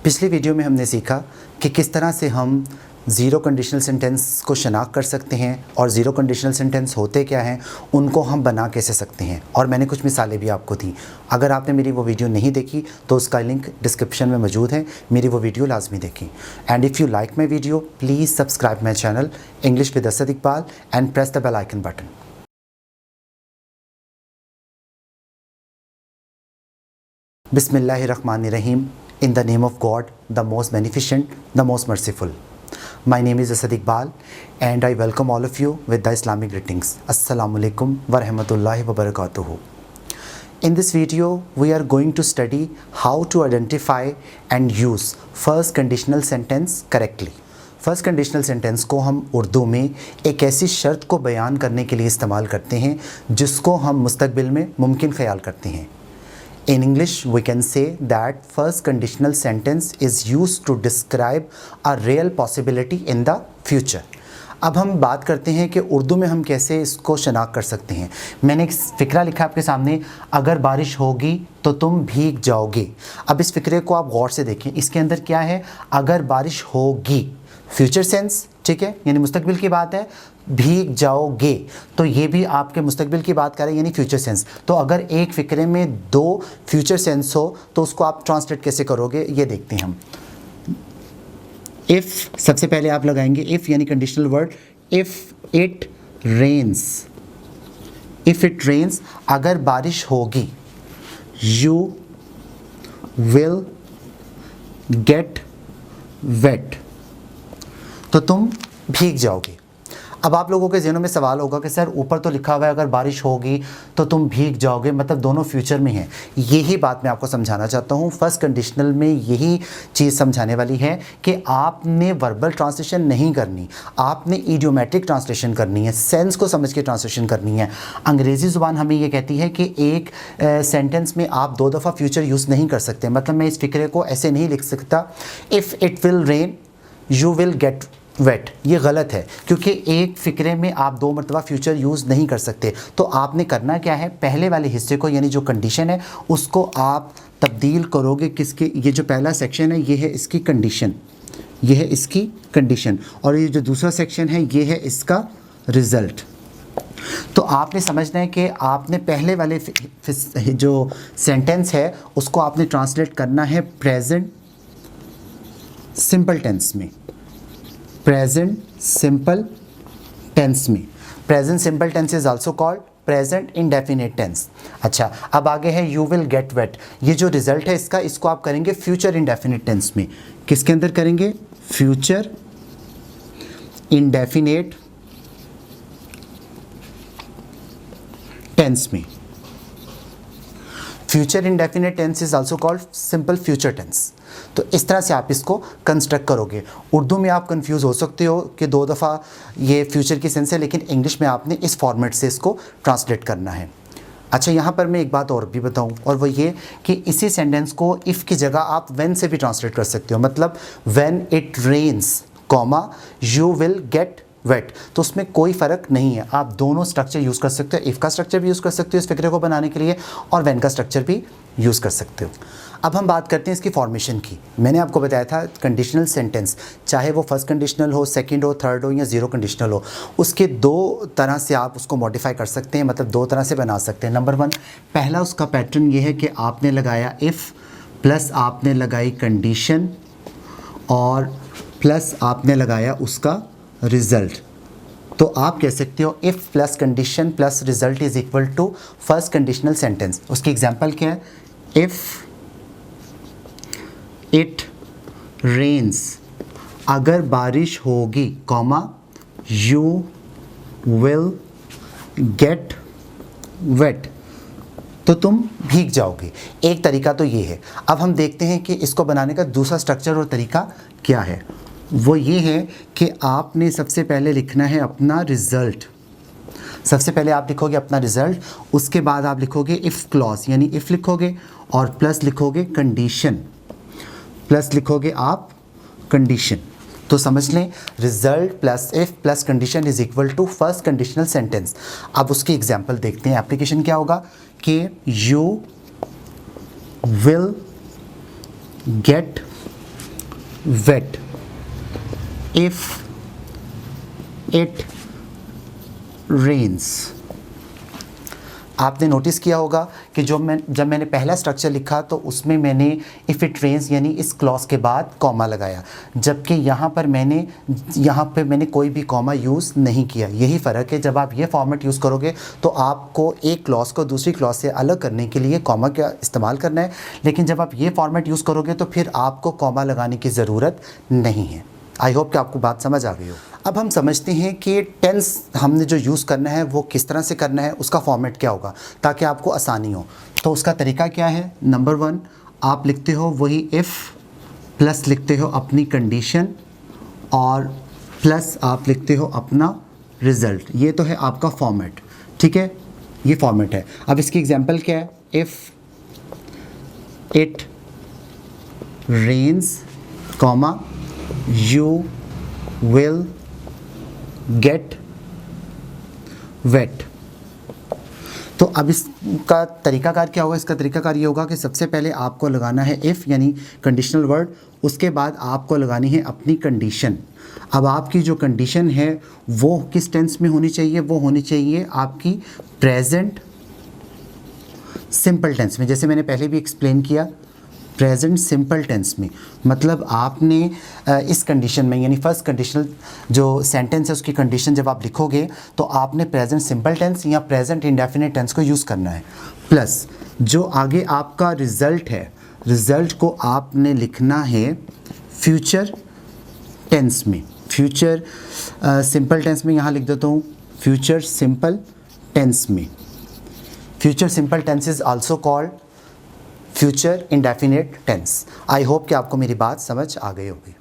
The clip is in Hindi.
पिछली वीडियो में हमने सीखा कि किस तरह से हम ज़ीरो कंडीशनल सेंटेंस को शनाख्त कर सकते हैं और ज़ीरो कंडीशनल सेंटेंस होते क्या हैं, उनको हम बना कैसे सकते हैं, और मैंने कुछ मिसालें भी आपको दी। अगर आपने मेरी वो वीडियो नहीं देखी तो उसका लिंक डिस्क्रिप्शन में मौजूद है, मेरी वो वीडियो लाजमी देखें। And if you like my video please subscribe my channel English with Asad Iqbal and press the bell icon button. बिस्मिल्लाहिर्रहमानिर्रहीम। In the name of God, the most beneficent, the most merciful. My name is Asad Iqbal and I welcome all of you with the Islamic greetings. Assalamu alaikum wa rahmatullahi wa barakatuhu. In this video, we are going to study how to identify and use first conditional sentence correctly. First conditional sentence को हम उर्दू में एक ऐसी शर्त को बयान करने के लिए इस्तेमाल करते हैं जिसको हम मुस्तकबिल में मुमकिन ख्याल करते हैं। In English, we can say that first conditional sentence is used to describe a real possibility in the future. अब हम बात करते हैं कि उर्दू में हम कैसे इसको शनाख्त कर सकते हैं। मैंने एक फ़िक्रा लिखा आपके सामने, अगर बारिश होगी तो तुम भीग जाओगे। अब इस फ़िक्रे को आप गौर से देखें, इसके अंदर क्या है, अगर बारिश होगी, फ्यूचर सेंस, ठीक है, यानी मुस्तकबिल की बात है। भीग जाओगे तो ये भी आपके मुस्तकबिल की बात करें, यानी फ्यूचर सेंस। तो अगर एक फ़िक्रे में दो फ्यूचर सेंस हो तो उसको आप ट्रांसलेट कैसे करोगे, ये देखते हैं हम। इफ़ सबसे पहले आप लगाएंगे इफ़ यानी conditional word, if it rains, if it rains, अगर बारिश होगी, यू विल गेट वेट, तो तुम भीग जाओगे। अब आप लोगों के ज़हनों में सवाल होगा कि सर ऊपर तो लिखा हुआ है अगर बारिश होगी तो तुम भीग जाओगे, मतलब दोनों फ्यूचर में हैं। यही बात मैं आपको समझाना चाहता हूँ। फर्स्ट कंडीशनल में यही चीज़ समझाने वाली है कि आपने वर्बल ट्रांसलेशन नहीं करनी, आपने इडियोमेट्रिक ट्रांसलेशन करनी है, सेंस को समझ के ट्रांसलेशन करनी है। अंग्रेज़ी ज़ुबान हमें ये कहती है कि एक सेंटेंस में आप दो दफ़ा फ्यूचर यूज़ नहीं कर सकते। मतलब मैं इस फ़िक्रे को ऐसे नहीं लिख सकता, if it will rain you will get wet, ये गलत है, क्योंकि एक फ़िक्रे में आप दो मरतबा फ्यूचर यूज़ नहीं कर सकते। तो आपने करना क्या है, पहले वाले हिस्से को यानी जो कंडीशन है उसको आप तब्दील करोगे किसके, ये जो पहला सेक्शन है ये है इसकी कंडीशन, ये है इसकी कंडीशन, और ये जो दूसरा सेक्शन है ये है इसका रिज़ल्ट। तो आपने समझना है कि आपने पहले वाले जो सेंटेंस है उसको आपने ट्रांसलेट करना है प्रेजेंट सिंपल टेंस में, प्रेजेंट सिंपल टेंस में। Present simple tense is also called present indefinite tense. अच्छा, अब आगे है यू विल गेट वेट, ये जो रिजल्ट है इसका, इसको आप करेंगे फ्यूचर इंडेफिनिट टेंस में। किसके अंदर करेंगे, फ्यूचर इंडेफिनिट टेंस में। Future indefinite tense is also called simple future tense. तो इस तरह से आप इसको कंस्ट्रक्ट करोगे। उर्दू में आप कंफ्यूज हो सकते हो कि दो दफ़ा ये फ्यूचर की सेंस है, लेकिन इंग्लिश में आपने इस फॉर्मेट से इसको ट्रांसलेट करना है। अच्छा, यहाँ पर मैं एक बात और भी बताऊँ, और वो ये कि इसी सेंटेंस को इफ़ की जगह आप व्हेन से भी ट्रांसलेट कर सकते हो। मतलब when it rains comma you will get wet, तो उसमें कोई फ़र्क नहीं है, आप दोनों स्ट्रक्चर यूज़ कर सकते हो। इफ़ का स्ट्रक्चर भी यूज़ कर सकते हो इस फिक्रे को बनाने के लिए, और व्हेन का स्ट्रक्चर भी यूज़ कर सकते हो। अब हम बात करते हैं इसकी फॉर्मेशन की। मैंने आपको बताया था कंडीशनल सेंटेंस, चाहे वो फर्स्ट कंडीशनल हो, सेकंड हो, थर्ड हो या ज़ीरो कंडीशनल हो, उसके दो तरह से आप उसको मॉडिफाई कर सकते हैं, मतलब दो तरह से बना सकते हैं। नंबर वन, पहला उसका पैटर्न ये है कि आपने लगाया इफ़ प्लस आपने लगाई कंडीशन और प्लस आपने लगाया उसका रिज़ल्ट। तो आप कह सकते हो if plus condition plus result is equal to first conditional sentence. उसकी एग्जांपल क्या है, इफ़ इट रेन्स, अगर बारिश होगी, comma you will get wet, तो तुम भीग जाओगे। एक तरीका तो ये है। अब हम देखते हैं कि इसको बनाने का दूसरा स्ट्रक्चर और तरीका क्या है। वो ये है कि आपने सबसे पहले लिखना है अपना रिज़ल्ट। सबसे पहले आप लिखोगे अपना रिज़ल्ट, उसके बाद आप लिखोगे इफ़ क्लॉज, यानी इफ़ लिखोगे और प्लस लिखोगे कंडीशन, प्लस लिखोगे आप कंडीशन। तो समझ लें result plus if plus condition is equal to first conditional sentence. अब उसकी एग्जांपल देखते हैं। एप्लीकेशन क्या होगा कि you will get wet, if it rains। आपने नोटिस किया होगा कि जब मैंने पहला स्ट्रक्चर लिखा तो उसमें मैंने इफ़ इट रेन्स यानी इस क्लॉज के बाद कॉमा लगाया, जबकि यहाँ पे मैंने कोई भी कॉमा यूज़ नहीं किया। यही फ़र्क है, जब आप ये फॉर्मेट यूज़ करोगे तो आपको एक क्लॉज को दूसरी क्लॉज से अलग करने के लिए कॉमा का इस्तेमाल करना है, लेकिन जब आप ये फॉर्मेट यूज़ करोगे तो फिर आपको कॉमा लगाने की ज़रूरत नहीं है। आई होप कि आपको बात समझ आ गई हो। अब हम समझते हैं कि टेंस हमने जो यूज़ करना है वो किस तरह से करना है, उसका फॉर्मेट क्या होगा ताकि आपको आसानी हो। तो उसका तरीका क्या है? नंबर 1, आप लिखते हो वही इफ़ प्लस लिखते हो अपनी कंडीशन और प्लस आप लिखते हो अपना रिज़ल्ट। ये तो है आपका फॉर्मेट, ठीक है, ये फॉर्मेट है। अब इसकी एग्जांपल क्या है? If it rains comma you will get wet। तो अब इसका तरीकाकार क्या होगा? इसका तरीकाकार ये होगा कि सबसे पहले आपको लगाना है इफ़ यानी कंडीशनल वर्ड, उसके बाद आपको लगानी है अपनी कंडीशन। अब आपकी जो कंडीशन है वो किस टेंस में होनी चाहिए? वो होनी चाहिए आपकी प्रेजेंट सिंपल टेंस में, जैसे मैंने पहले भी एक्सप्लेन किया, प्रेजेंट सिंपल टेंस में। मतलब आपने इस कंडीशन में यानी फर्स्ट कंडीशनल जो सेंटेंस है उसकी कंडीशन जब आप लिखोगे तो आपने प्रेजेंट सिंपल टेंस या प्रेजेंट इंडेफिनिट टेंस को यूज़ करना है। प्लस जो आगे आपका रिज़ल्ट है, रिज़ल्ट को आपने लिखना है फ्यूचर टेंस में। फ्यूचर सिंपल टेंस में यहाँ लिख देता हूँ फ्यूचर सिंपल टेंस में। Future simple tense is also called future indefinite tense. I hope कि आपको मेरी बात समझ आ गई होगी।